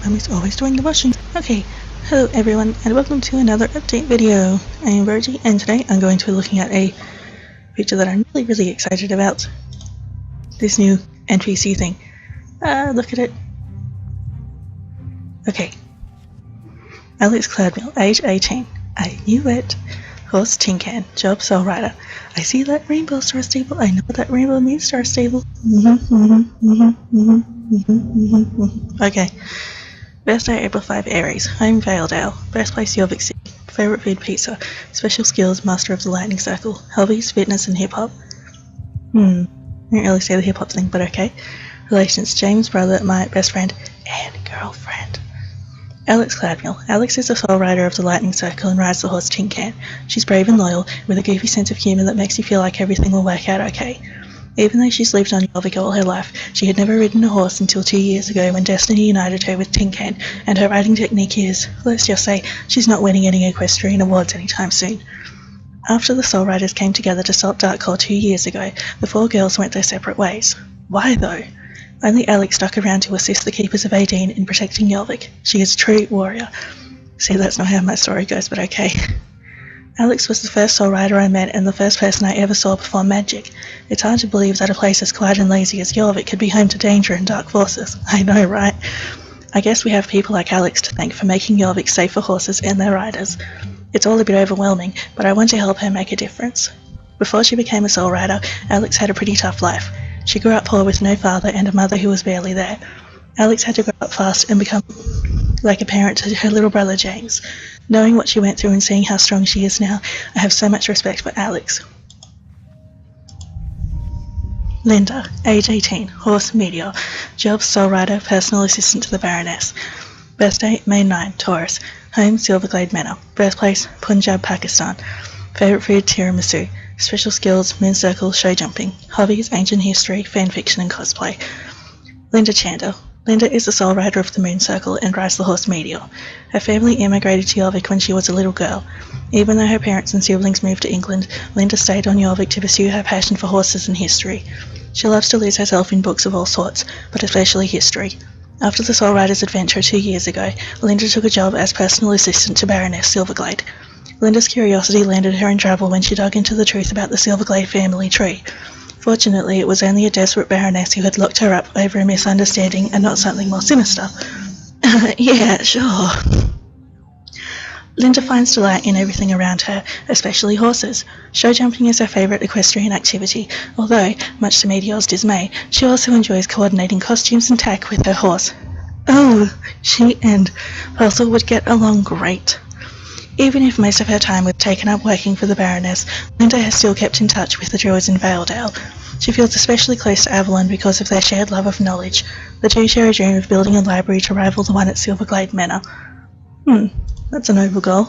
Mummy's always doing the washing. Okay, hello everyone and welcome to another update video. I am Virgie and today I'm going to be looking at a feature that I'm really excited about. This new NPC thing. Look at it. Okay. Alex Cloudmill, age 18. I knew it. Horse Tin Can, job Soul Rider. I see that rainbow star stable. I know what that rainbow means, star stable. Okay. Birthday April 5 Aries. Home Valedale. Birthplace Jorvik City. Favorite food pizza. Special skills Master of the Lightning Circle. Hobbies fitness and hip hop. I didn't really say the hip hop thing, but okay. Relations James, brother, my best friend, and girlfriend. Alex Cloudmill. Alex is a soul rider of the Lightning Circle and rides the horse Tin Can. She's brave and loyal, with a goofy sense of humour that makes you feel like everything will work out okay. Even though she's lived on Jorvik all her life, she had never ridden a horse until 2 years ago when destiny united her with Tin Can, and her riding technique is, let's just say, she's not winning any equestrian awards anytime soon. After the Soul Riders came together to stop Darkclaw 2 years ago, the four girls went their separate ways. Why though? Only Alex stuck around to assist the Keepers of Adine in protecting Jorvik. She is a true warrior. See, that's not how my story goes, but okay. Alex was the first soul rider I met and the first person I ever saw perform magic. It's hard to believe that a place as quiet and lazy as Jorvik could be home to danger and dark forces. I know, right? I guess we have people like Alex to thank for making Jorvik safe for horses and their riders. It's all a bit overwhelming, but I want to help her make a difference. Before she became a soul rider, Alex had a pretty tough life. She grew up poor with no father and a mother who was barely there. Alex had to grow up fast and become like a parent to her little brother James. Knowing what she went through and seeing how strong she is now, I have so much respect for Alex. Linda, age 18, horse Meteor, job soul rider, personal assistant to the Baroness. Birthday May 9, Taurus, home Silverglade Manor, birthplace Punjab, Pakistan. Favourite food tiramisu. Special skills, moon circle, show jumping. Hobbies, ancient history, fan fiction and cosplay. Linda Chander. Linda is the soul rider of the Moon Circle and rides the horse Meteor. Her family immigrated to Jorvik when she was a little girl. Even though her parents and siblings moved to England, Linda stayed on Jorvik to pursue her passion for horses and history. She loves to lose herself in books of all sorts, but especially history. After the Soul Riders adventure 2 years ago, Linda took a job as personal assistant to Baroness Silverglade. Linda's curiosity landed her in trouble when she dug into the truth about the Silverglade family tree. Fortunately, it was only a desperate Baroness who had locked her up over a misunderstanding and not something more sinister. Yeah, sure. Linda finds delight in everything around her, especially horses. Show jumping is her favourite equestrian activity, although, much to Meteor's dismay, she also enjoys coordinating costumes and tack with her horse. Oh, she and Purcell would get along great. Even if most of her time was taken up working for the Baroness, Linda has still kept in touch with the Druids in Valedale. She feels especially close to Avalon because of their shared love of knowledge. The two share a dream of building a library to rival the one at Silverglade Manor. That's a noble goal.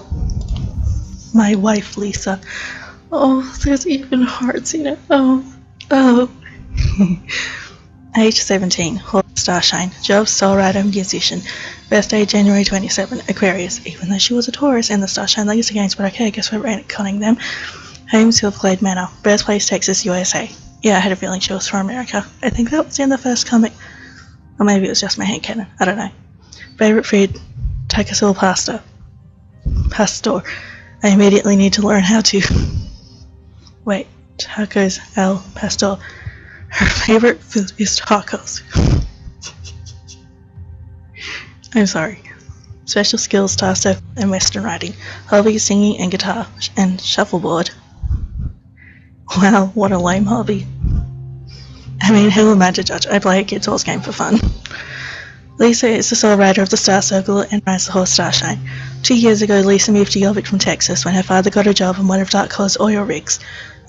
My wife, Lisa. Oh, there's even hearts in it. Oh. Age 17, horse Starshine, job soul rider, musician. Birthday January 27, Aquarius, even though she was a Taurus and the Starshine Legacy games, but okay, I guess we're retconning them. Home Silverglade Manor, birthplace Texas, USA. Yeah, I had a feeling she was from America. I think that was in the first comic. Or maybe it was just my headcanon, I don't know. Favourite food, Takasul pasta. Pastor. I immediately need to learn how to... Wait, tacos al pastor. Her favourite food is tacos. I'm sorry. Special skills, tasso and western riding. Hobby, singing and guitar, and shuffleboard. Wow, what a lame hobby. I mean, who am I to judge? I play a kids' horse game for fun. Lisa is the soul rider of the Star Circle and rides the horse Starshine. 2 years ago, Lisa moved to Jorvik from Texas when her father got a job on one of Darkclaw's oil rigs.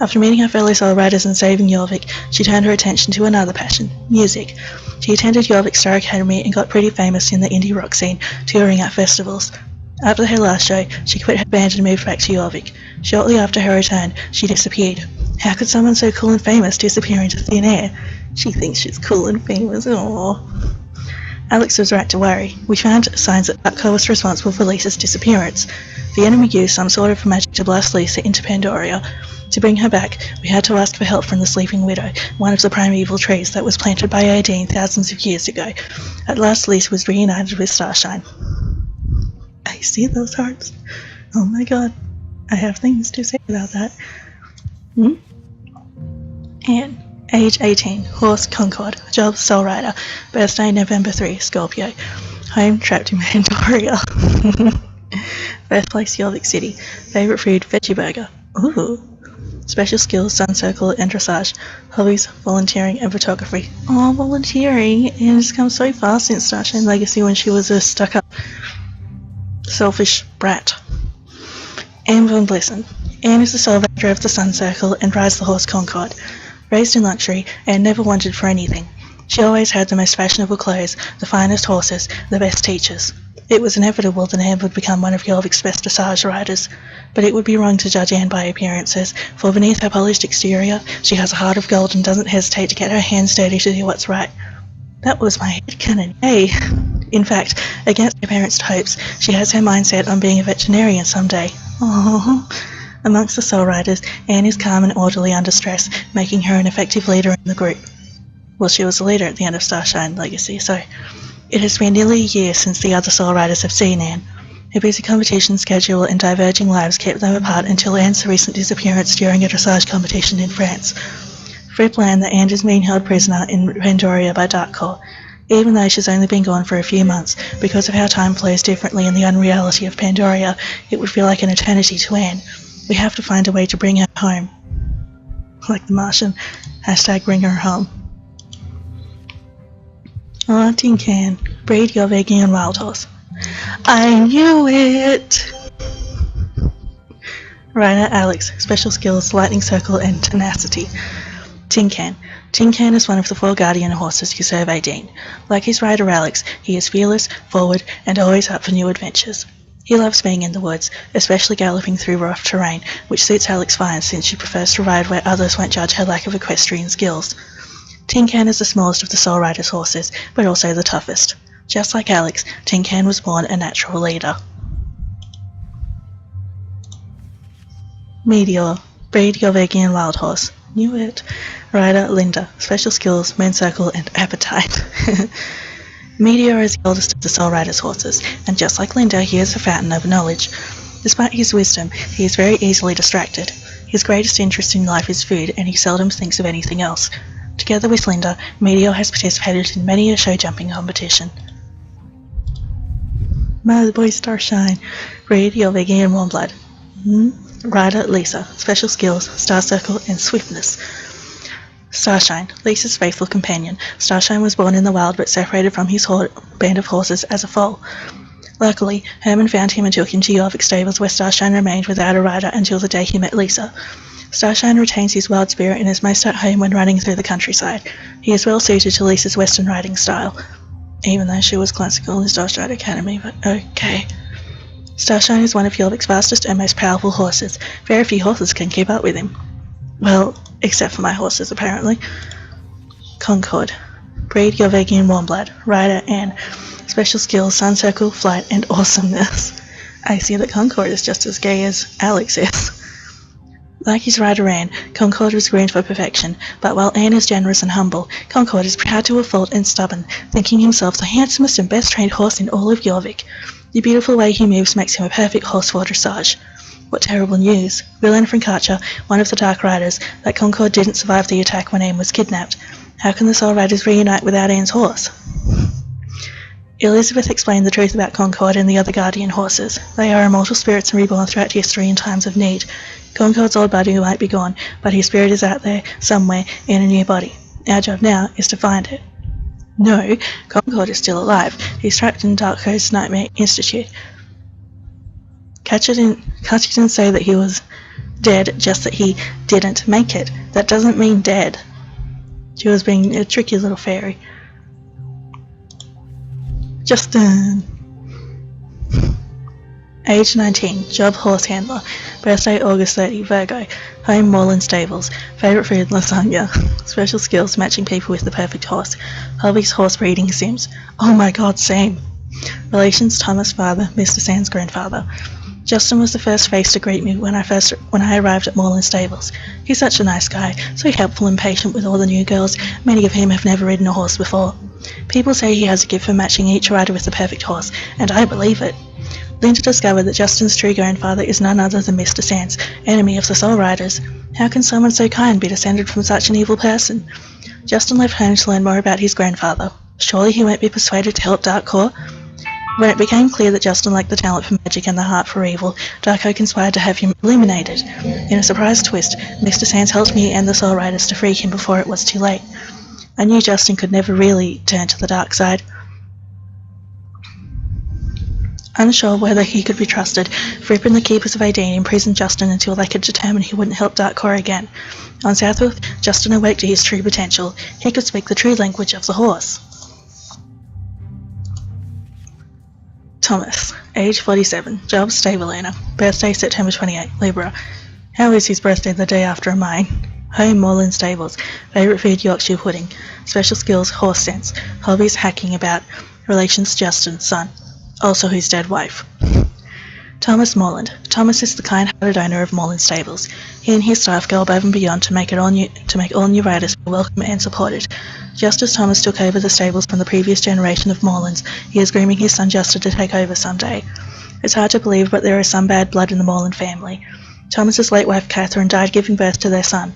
After meeting her fellow soul riders and saving Jorvik, she turned her attention to another passion, music. She attended Jorvik Star Academy and got pretty famous in the indie rock scene, touring at festivals. After her last show, she quit her band and moved back to Jorvik. Shortly after her return, she disappeared. How could someone so cool and famous disappear into thin air? She thinks she's cool and famous, aww. Alex was right to worry. We found signs that Darkclaw was responsible for Lisa's disappearance. The enemy used some sort of magic to blast Lisa into Pandoria. To bring her back, we had to ask for help from the Sleeping Widow, one of the primeval trees that was planted by Odin thousands of years ago. At last, Lisa was reunited with Starshine. I see those hearts. Oh my god. I have things to say about that. Anne. Age 18. Horse Concord. Job Soul Rider. Birthday November 3. Scorpio. Home trapped in Pandoria. Birthplace Jorvik City. Favourite food Veggie Burger. Ooh. Special skills Sun Circle and Dressage. Hobbies volunteering and photography. Oh, volunteering! And it's come so far since Starshine Legacy when she was a stuck up selfish brat. Anne von Blissen. Anne is the salvator of the Sun Circle and rides the horse Concord. Raised in luxury, Anne never wanted for anything. She always had the most fashionable clothes, the finest horses, the best teachers. It was inevitable that Anne would become one of Jorvik's best dressage riders, but it would be wrong to judge Anne by appearances, for beneath her polished exterior, she has a heart of gold and doesn't hesitate to get her hands dirty to do what's right. That was my headcanon, yay! In fact, against her parents' hopes, she has her mind set on being a veterinarian someday. Aww. Amongst the Soul Riders, Anne is calm and orderly under stress, making her an effective leader in the group. Well, she was a leader at the end of Starshine Legacy, so... It has been nearly a year since the other Soul Riders have seen Anne. Her busy competition schedule and diverging lives kept them apart until Anne's recent disappearance during a dressage competition in France. Fripp learned that Anne is being held prisoner in Pandoria by Darkcore, even though she's only been gone for a few months. Because of how time flows differently in the unreality of Pandoria, it would feel like an eternity to Anne. We have to find a way to bring her home. Like the Martian. Hashtag bring her home. Aw, Tin Can. Breed your vegan wild horse. I knew it! Rider Alex. Special skills, lightning circle and tenacity. Tin Can. Tin Can is one of the 4 guardian horses who serve Odin. Like his rider Alex, he is fearless, forward, and always up for new adventures. He loves being in the woods, especially galloping through rough terrain, which suits Alex fine since she prefers to ride where others won't judge her lack of equestrian skills. Tin Can is the smallest of the Soul Riders' horses, but also the toughest. Just like Alex, Tin Can was born a natural leader. Meteor. Breed Jorvikian wild horse. Knew it. Rider Linda. Special skills, moon circle, and appetite. Meteor is the oldest of the Soul Riders' horses, and just like Linda, he is a fountain of knowledge. Despite his wisdom, he is very easily distracted. His greatest interest in life is food, and he seldom thinks of anything else. Together with Linda, Meteor has participated in many a show jumping competition. My boy Starshine. Breed Jorvikian Warmblood. Rider Lisa. Special skills, Star Circle, and Swiftness. Starshine. Lisa's faithful companion. Starshine was born in the wild but separated from his band of horses as a foal. Luckily, Herman found him and took him to Jorvik stables where Starshine remained without a rider until the day he met Lisa. Starshine retains his wild spirit and is most at home when running through the countryside. He is well suited to Lisa's western riding style, even though she was classical in Starshine Academy, but okay. Starshine is one of Jorvik's fastest and most powerful horses. Very few horses can keep up with him. Well, except for my horses, apparently. Concord. Breed Jorvikian Warmblood. Rider Anne. Special skills, sun circle, flight, and awesomeness. I see that Concord is just as gay as Alex is. Like his rider Anne, Concord was groomed for perfection, but while Anne is generous and humble, Concord is proud to a fault and stubborn, thinking himself the handsomest and best trained horse in all of Jorvik. The beautiful way he moves makes him a perfect horse for dressage. What terrible news. We learn from Karcher, one of the Dark Riders, that Concord didn't survive the attack when Anne was kidnapped. How can the Soul Riders reunite without Anne's horse? Elizabeth explained the truth about Concord and the other guardian horses. They are immortal spirits and reborn throughout history in times of need. Concord's old body might be gone, but his spirit is out there, somewhere, in a new body. Our job now is to find it. No, Concord is still alive. He's trapped in Darkco's Nightmare Institute. Karcher didn't say that he was dead, just that he didn't make it. That doesn't mean dead. She was being a tricky little fairy. Justin. Age 19, job horse handler. Birthday August 30, Virgo. Home Moreland stables. Favourite food lasagna. Special skills matching people with the perfect horse. Hobbies horse breeding sims. Oh my god, same. Relations Thomas father, Mr. Sand's grandfather. Justin was the first face to greet me when I arrived at Moreland stables. He's such a nice guy, so helpful and patient with all the new girls, many of whom have never ridden a horse before. People say he has a gift for matching each rider with the perfect horse, and I believe it. Linda discovered that Justin's true grandfather is none other than Mr. Sands, enemy of the Soul Riders. How can someone so kind be descended from such an evil person? Justin left home to learn more about his grandfather. Surely he won't be persuaded to help Darko? When it became clear that Justin lacked the talent for magic and the heart for evil, Darko conspired to have him eliminated. In a surprise twist, Mr. Sands helped me and the Soul Riders to free him before it was too late. I knew Justin could never really turn to the dark side. Unsure whether he could be trusted, Fripp and the Keepers of Aideen imprisoned Justin until they could determine he wouldn't help Darkor again. On Southwolf, Justin awoke to his true potential. He could speak the true language of the horse. Thomas, age 47, job stable owner, birthday September 28, Libra. How is his birthday the day after mine? Home Moreland stables, favourite food Yorkshire pudding, special skills horse sense, hobbies hacking about, relations Justin's son, also his dead wife. Thomas Moreland. Thomas is the kind-hearted owner of Moreland stables. He and his staff go above and beyond to make all new riders feel welcome and supported. Just as Thomas took over the stables from the previous generation of Morelands, he is grooming his son Justin to take over someday. It's hard to believe, but there is some bad blood in the Moreland family. Thomas's late wife Catherine died giving birth to their son.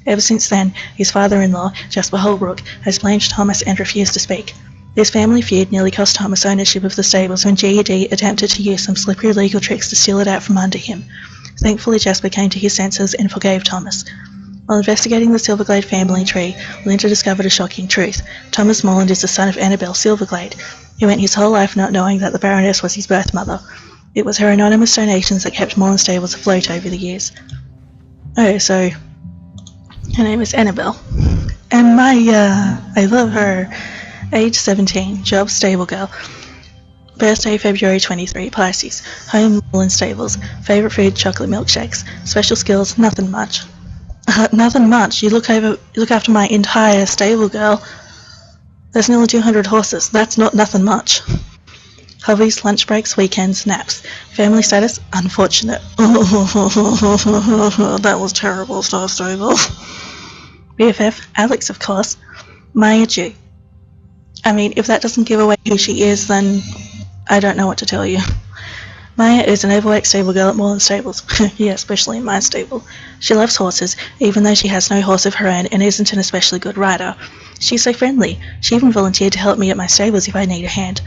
Ever since then, his father-in-law, Jasper Holbrook, has blamed Thomas and refused to speak. This family feud nearly cost Thomas ownership of the stables when GED attempted to use some slippery legal tricks to steal it out from under him. Thankfully, Jasper came to his senses and forgave Thomas. While investigating the Silverglade family tree, Linda discovered a shocking truth. Thomas Moreland is the son of Annabelle Silverglade. He went his whole life not knowing that the Baroness was his birth mother. It was her anonymous donations that kept Moreland stables afloat over the years. Oh, so her name is Annabelle. And I love her. Age 17, job stable girl. Birthday February 23, Pisces. Home Moreland stables. Favourite food chocolate milkshakes. Special skills nothing much. Nothing much. You look after my entire stable, girl. There's nearly 200 horses. That's not nothing much. Hobbies, lunch breaks, weekends, naps. Family status unfortunate. That was terrible, Star Stable. BFF Alex, of course. Maya Jew. I mean, if that doesn't give away who she is, then I don't know what to tell you. Maya is an overweight stable girl at Moreland stables. Yeah, especially in my stable. She loves horses, even though she has no horse of her own and isn't an especially good rider. She's so friendly. She even volunteered to help me at my stables if I need a hand.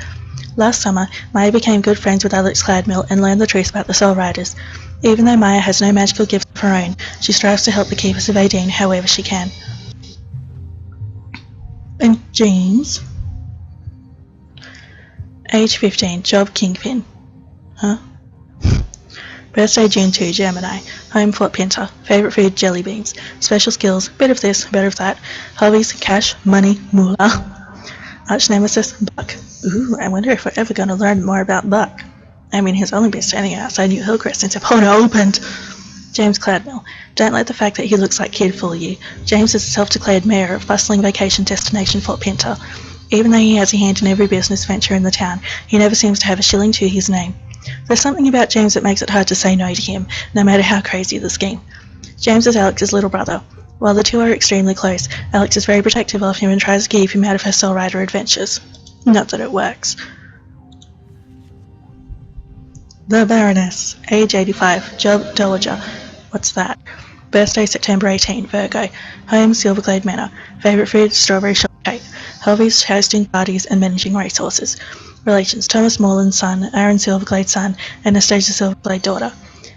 Last summer, Maya became good friends with Alex Cladmill and learned the truth about the Soul Riders. Even though Maya has no magical gifts of her own, she strives to help the Keepers of Aideen however she can. And James. Age 15, job kingpin. Huh? Birthday June 2, Gemini. Home Fort Pinter. Favourite food jelly beans. Special skills, bit of this, bit of that. Hobbies, cash, money, moolah. Arch nemesis, Buck. Ooh, I wonder if we're ever going to learn more about Buck. I mean, he's only been standing outside New Hillcrest since Epona opened. James Cladmill. Don't let the fact that he looks like Kid fool you. James is the self-declared mayor of bustling vacation destination Fort Pinter. Even though he has a hand in every business venture in the town, he never seems to have a shilling to his name. There's something about James that makes it hard to say no to him, no matter how crazy the scheme. James is Alex's little brother. While the two are extremely close, Alex is very protective of him and tries to keep him out of her Soul Rider adventures. Not that it works. The Baroness. Age 85. Job Dowager. What's that? Birthday September 18, Virgo. Home Silverglade Manor. Favourite food strawberry shortcake. Hobbies hosting parties and managing racehorses. Relations Thomas Moreland's son, Aaron Silverglade's son, and Anastasia Silverglade daughter.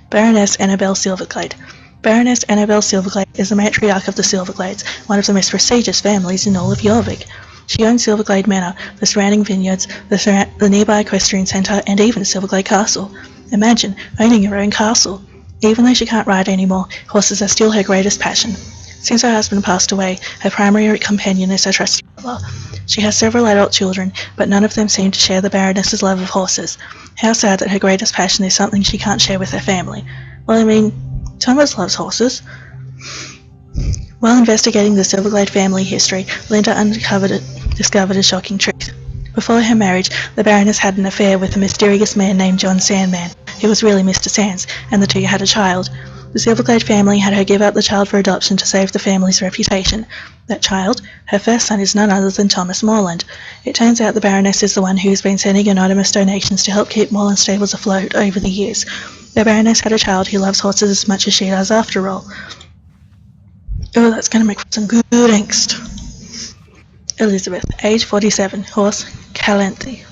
Baroness Annabelle Silverglade. Baroness Annabelle Silverglade is the matriarch of the Silverglades, one of the most prestigious families in all of Jorvik. She owns Silverglade Manor, the surrounding vineyards, the nearby equestrian centre, and even Silverglade Castle. Imagine owning your own castle. Even though she can't ride anymore, horses are still her greatest passion. Since her husband passed away, her primary companion is her trusty mother. She has several adult children, but none of them seem to share the Baroness's love of horses. How sad that her greatest passion is something she can't share with her family. Well, I mean, Thomas loves horses. While investigating the Silverglade family history, Linda discovered a shocking truth. Before her marriage, the Baroness had an affair with a mysterious man named John Sandman. He was really Mr. Sands, and the two had a child. The Silverglade family had her give up the child for adoption to save the family's reputation. That child, her first son, is none other than Thomas Moreland. It turns out the Baroness is the one who's been sending anonymous donations to help keep Moreland stables afloat over the years. The Baroness had a child who loves horses as much as she does after all. Oh, that's going to make some good angst. Elizabeth, age 47, horse, Calanthe.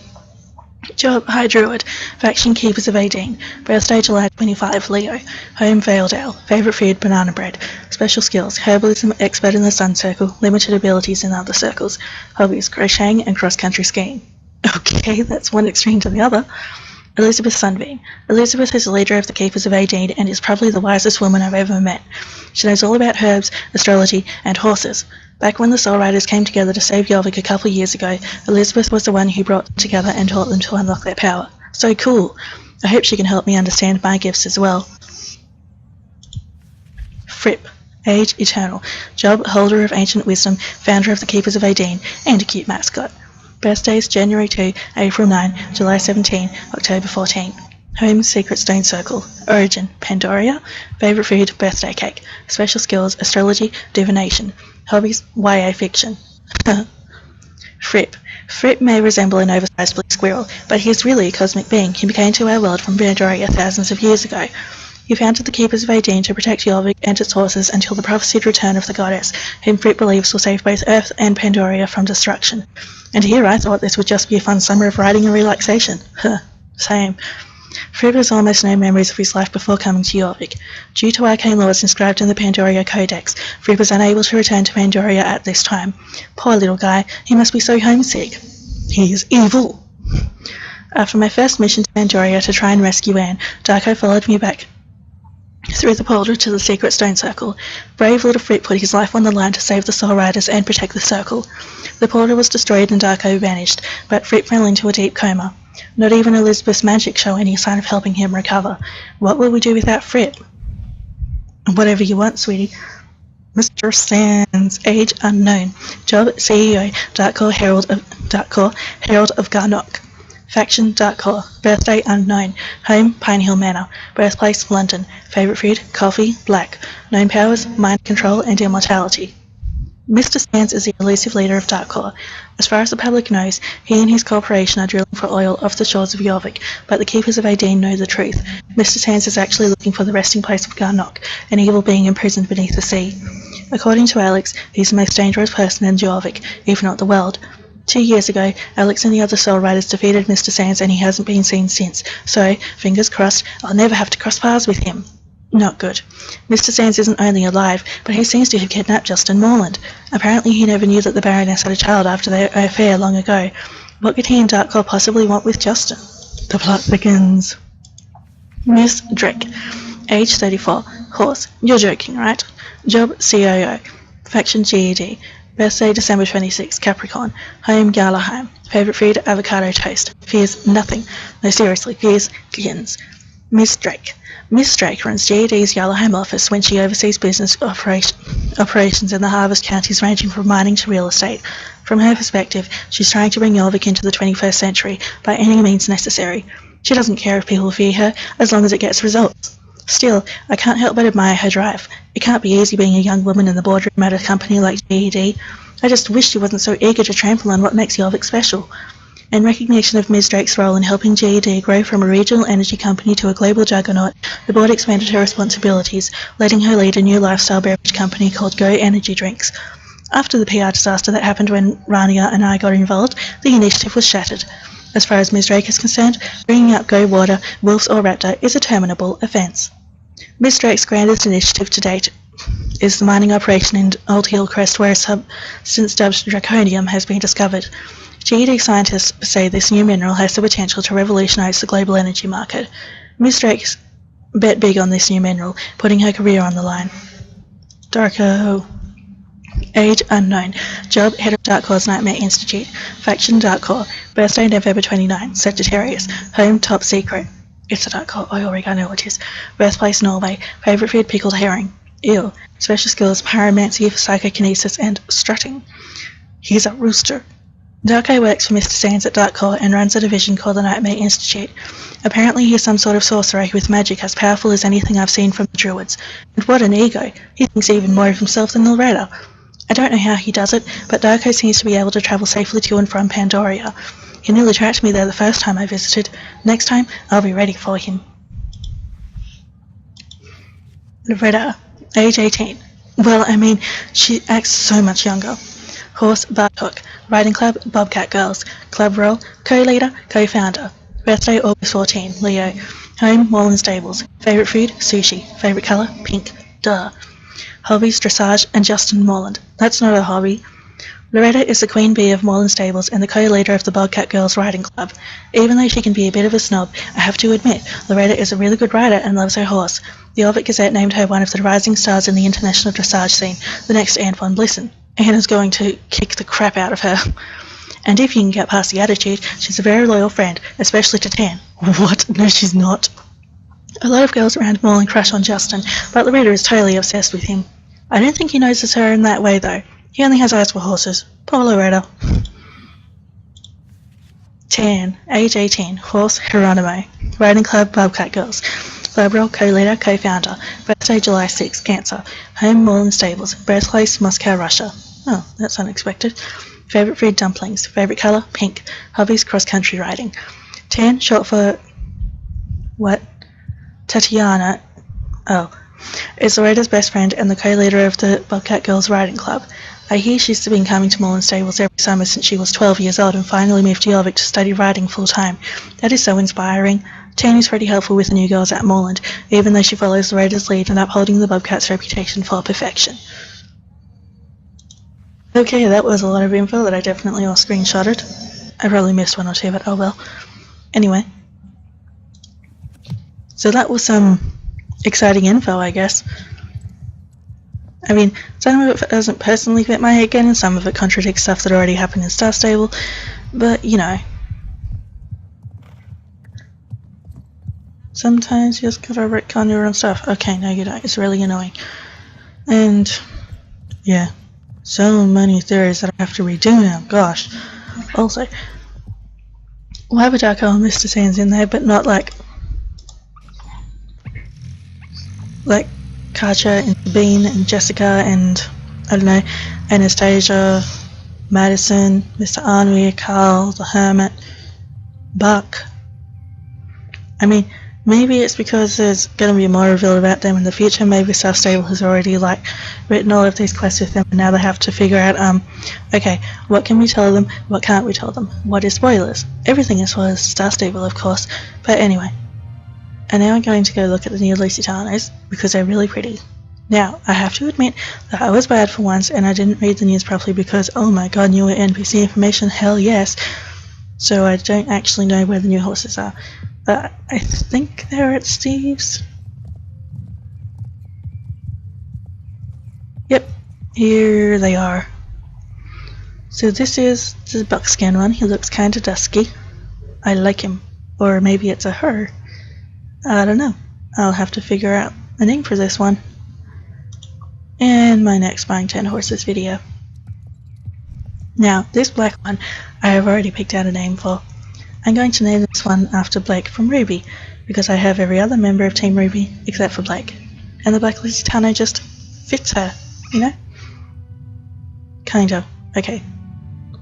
Job, High Druid, faction Keepers of Aideen, birthday July 25, Leo, home Valedale, favourite food banana bread, special skills, herbalism, expert in the Sun Circle, limited abilities in other circles, hobbies, crocheting and cross-country skiing. Okay, that's one extreme to the other. Elizabeth Sunbeam. Elizabeth is the leader of the Keepers of Aideen and is probably the wisest woman I've ever met. She knows all about herbs, astrology, and horses. Back when the Soul Riders came together to save Jorvik a couple of years ago, Elizabeth was the one who brought them together and taught them to unlock their power. So cool! I hope she can help me understand my gifts as well. Fripp, age eternal, job holder of ancient wisdom, founder of the Keepers of Aideen, and a cute mascot. Birthdays January 2, April 9, July 17, October 14. Home Secret Stone Circle. Origin Pandoria. Favourite food birthday cake. Special skills astrology, divination. Hobbies YA fiction. Fripp. Fripp may resemble an oversized blue squirrel, but he is really a cosmic being who came to our world from Pandoria thousands of years ago. He founded the Keepers of Aideen to protect Jorvik and its horses until the prophesied return of the goddess, whom Fripp believes will save both Earth and Pandoria from destruction. And here I thought this would just be a fun summer of riding and relaxation. Same. Fripp has almost no memories of his life before coming to Jorvik. Due to arcane laws inscribed in the Pandoria Codex, Fripp is unable to return to Pandoria at this time. Poor little guy, he must be so homesick. He is evil. After my first mission to Pandoria to try and rescue Anne, Darko followed me back through the portal to the secret stone circle. Brave little Fripp put his life on the line to save the Soul Riders and protect the circle. The portal was destroyed and Darko vanished, but Fripp fell into a deep coma. Not even Elizabeth's magic show any sign of helping him recover. What will we do without Fripp? Whatever you want, sweetie. Mr. Sands, age unknown. Job CEO, Dark Core Herald of Garnock. Faction Dark Core. Birthday unknown. Home Pine Hill Manor. Birthplace London. Favourite food coffee, black. Known powers mind control and immortality. Mr. Sands is the elusive leader of Dark Core. As far as the public knows, he and his corporation are drilling for oil off the shores of Jorvik, but the Keepers of Aideen know the truth. Mr. Sands is actually looking for the resting place of Garnock, an evil being imprisoned beneath the sea. According to Alex, he's the most dangerous person in Jorvik, if not the world. 2 years ago, Alex and the other Soul Riders defeated Mr. Sands and he hasn't been seen since, so, fingers crossed, I'll never have to cross paths with him. Not good. Mr. Sands isn't only alive, but he seems to have kidnapped Justin Moreland. Apparently he never knew that the Baroness had a child after their affair long ago. What could he and Dark Core possibly want with Justin? The plot begins. Miss Drake. Age 34. Horse. You're joking, right? Job COO. Faction GED. Birthday December 26, Capricorn. Home Garlaheim. Favourite food avocado toast. Fears nothing. No, seriously, fears kittens. Miss Drake. Miss Drake runs GED's Garlaheim office when she oversees business operations in the harvest counties ranging from mining to real estate. From her perspective, she's trying to bring Jorvik into the 21st century by any means necessary. She doesn't care if people fear her, as long as it gets results. Still, I can't help but admire her drive. It can't be easy being a young woman in the boardroom at a company like GED. I just wish she wasn't so eager to trample on what makes Jorvik special. In recognition of Ms. Drake's role in helping GED grow from a regional energy company to a global juggernaut, the board expanded her responsibilities, letting her lead a new lifestyle beverage company called Go Energy Drinks. After the PR disaster that happened when Rania and I got involved, the initiative was shattered. As far as Ms. Drake is concerned, bringing up Go Water, Wolves or Raptor is a terminable offence. Ms. Drake's grandest initiative to date is the mining operation in Old Hillcrest where a substance dubbed draconium has been discovered. GED scientists say this new mineral has the potential to revolutionise the global energy market. Ms. Drake's bet big on this new mineral, putting her career on the line. Darko. Age unknown. Job head of Dark Core's Nightmare Institute. Faction Dark Core. Birthday November 29. Sagittarius. Home top secret. It's a Dark Core. I know what it is. Birthplace Norway. Favourite food pickled herring. Ew. Special skills pyromancy, psychokinesis, and strutting. He's a rooster. Darko works for Mr. Sands at Dark Court and runs a division called the Nightmare Institute. Apparently he's some sort of sorcerer with magic as powerful as anything I've seen from the Druids. And what an ego! He thinks even more of himself than Loretta. I don't know how he does it, but Darko seems to be able to travel safely to and from Pandoria. He nearly tracked me there the first time I visited. Next time, I'll be ready for him. Loretta, age 18. Well, I mean, she acts so much younger. Horse, Bartok. Riding Club, Bobcat Girls. Club role, co-leader, co-founder. Birthday, August 14, Leo. Home, Moreland Stables. Favourite food, sushi. Favourite colour, pink. Duh. Hobbies, dressage, and Justin Moreland. That's not a hobby. Loretta is the queen bee of Moreland Stables and the co-leader of the Bobcat Girls Riding Club. Even though she can be a bit of a snob, I have to admit, Loretta is a really good rider and loves her horse. The Orbit Gazette named her one of the rising stars in the international dressage scene, the next Anne von Blissen. Anna's going to kick the crap out of her. And if you can get past the attitude, she's a very loyal friend, especially to Tan. What? No, she's not. A lot of girls around Moreland crush on Justin, but Loretta is totally obsessed with him. I don't think he notices her in that way, though. He only has eyes for horses. Poor Loretta. Tan, age 18, horse, Geronimo. Riding Club, Bobcat Girls. Club role, co-leader, co-founder. Birthday, July 6, Cancer. Home, Moreland Stables. Birthplace, Moscow, Russia. Oh, that's unexpected. Favourite food, dumplings. Favourite colour, pink. Hobbies, cross-country riding. Tan, short for... what? Tatiana. Oh. Is Loretta's best friend and the co-leader of the Bobcat Girls Riding Club. I hear she's been coming to Moreland Stables every summer since she was 12 years old and finally moved to Jorvik to study riding full-time. That is so inspiring. Tan is pretty helpful with the new girls at Moreland, even though she follows Loretta's lead in upholding the Bobcat's reputation for perfection. Okay, that was a lot of info that I definitely all screenshotted. I probably missed one or two, but oh well. Anyway. So that was some exciting info, I guess. I mean, some of it doesn't personally fit my head and some of it contradicts stuff that already happened in Star Stable, but, you know. Sometimes you just gotta retcon your own stuff. Okay, no you don't. It's really annoying. And, yeah. So many theories that I have to redo now. Gosh. Also, why would Darko and Mr. Sands in there, but not like Katja and Bean and Jessica and, I don't know, Anastasia, Madison, Mr. Arnweir, Carl, the Hermit, Buck. I mean, maybe it's because there's going to be more revealed about them in the future. Maybe Star Stable has already, written all of these quests with them, and now they have to figure out, okay, what can we tell them, what can't we tell them, what is spoilers? Everything is spoilers, Star Stable, of course. But anyway. And now I'm going to go look at the new Lusitanos, because they're really pretty. Now, I have to admit that I was bad for once, and I didn't read the news properly because, oh my god, newer NPC information, hell yes. So I don't actually know where the new horses are. But I think they're at Steve's. Yep, here they are. So this is the buckskin one. He looks kinda dusky. I like him. Or maybe it's a her. I don't know. I'll have to figure out a name for this one in my next Buying 10 Horses video. Now, this black one I have already picked out a name for. I'm going to name this one after Blake from Ruby, because I have every other member of Team Ruby except for Blake. And the Black Lusitano just fits her, you know? Kind of. Okay.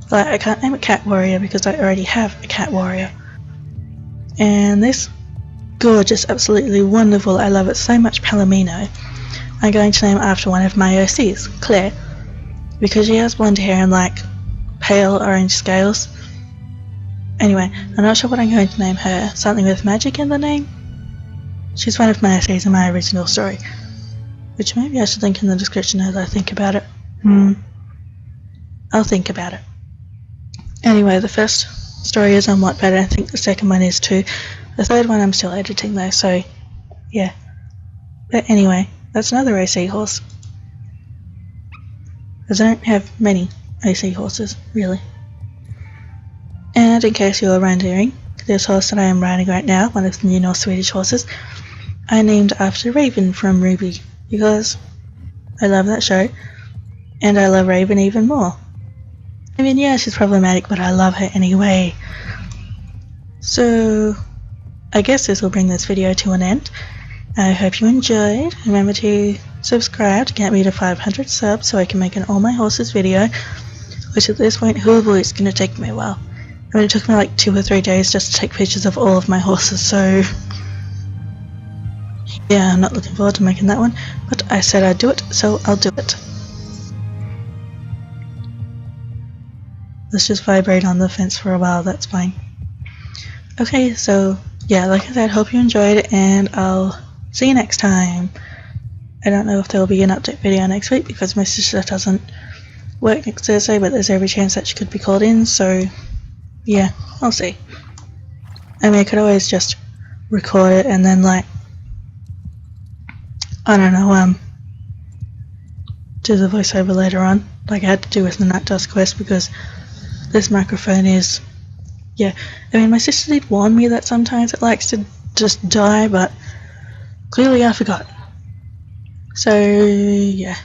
But I can't name it Cat Warrior because I already have a Cat Warrior. And this gorgeous, absolutely wonderful, I love it so much, Palomino, I'm going to name after one of my OCs, Claire, because she has blonde hair and pale orange scales. Anyway, I'm not sure what I'm going to name her. Something with magic in the name? She's one of my OCs in my original story, which maybe I should link in the description as I think about it. I'll think about it. Anyway, the first story is on Wattpad, and I think the second one is too. The third one I'm still editing though, so yeah. But anyway, that's another OC horse. Because I don't have many OC horses, really. And in case you are wondering, this horse that I am riding right now, one of the new North Swedish horses, I named after Raven from Ruby, because I love that show, and I love Raven even more. I mean, yeah, she's problematic, but I love her anyway. So, I guess this will bring this video to an end. I hope you enjoyed. Remember to subscribe to get me to 500 subs so I can make an all my horses video, which at this point, it's going to take me a while. I mean, it took me like 2 or 3 days just to take pictures of all of my horses, so yeah, I'm not looking forward to making that one, but I said I'd do it, so I'll do it. Let's just vibrate on the fence for a while, that's fine. Okay, so yeah, like I said, hope you enjoyed it, and I'll see you next time. I don't know if there will be an update video next week because my sister doesn't work next Thursday, but there's every chance that she could be called in, so yeah, I'll see. I mean, I could always just record it and then, like, I don't know, do the voiceover later on, like I had to do with the Night Dust quest, because this microphone is, yeah, I mean, my sister did warn me that sometimes it likes to just die, but clearly I forgot. So, yeah.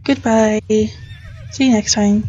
Goodbye. See you next time.